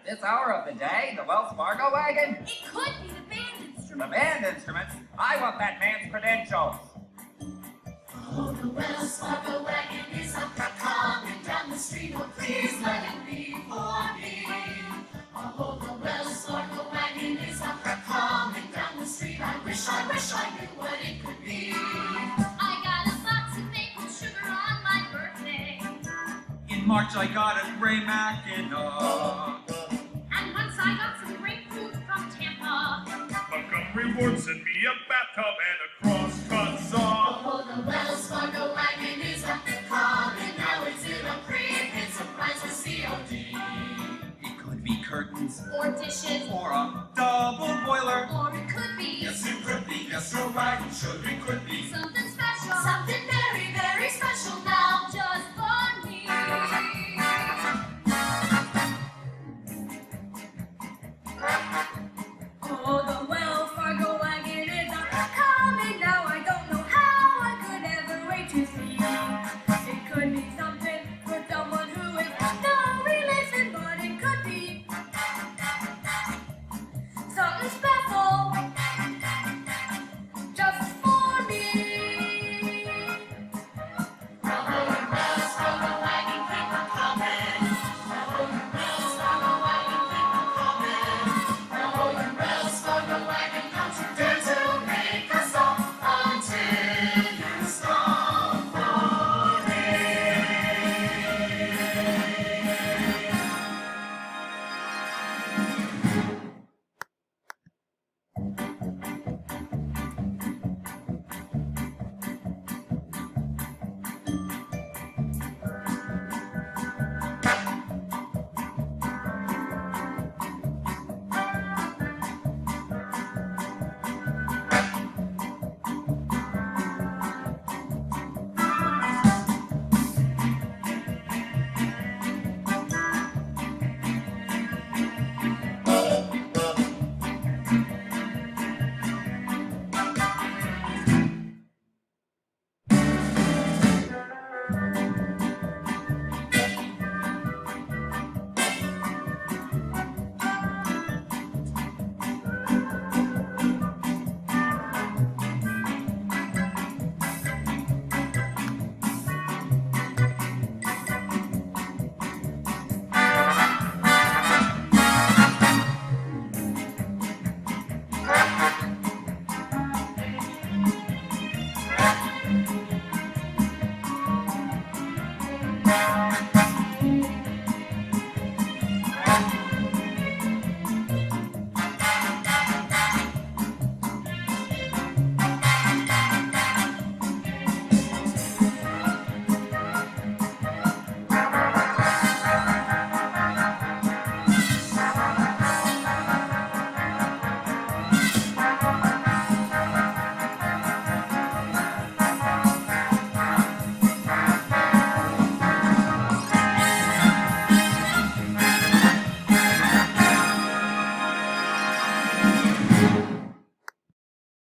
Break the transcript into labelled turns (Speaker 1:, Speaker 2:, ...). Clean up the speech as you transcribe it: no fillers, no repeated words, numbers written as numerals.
Speaker 1: this hour of the day, the Wells Fargo wagon?
Speaker 2: It could be the band instrument.
Speaker 1: The band instrument? I want that man's credentials.
Speaker 3: Oh, the Wells Fargo wagon is coming down the street. Oh, please let it be for me. Oh, the Wells Fargo wagon is coming down the street. I wish I knew what it could be.
Speaker 2: I got a box of maple sugar on my birthday.
Speaker 4: In March I got a gray Mackinac.
Speaker 2: And once I got some grapefruit from Tampa.
Speaker 5: Montgomery Wardson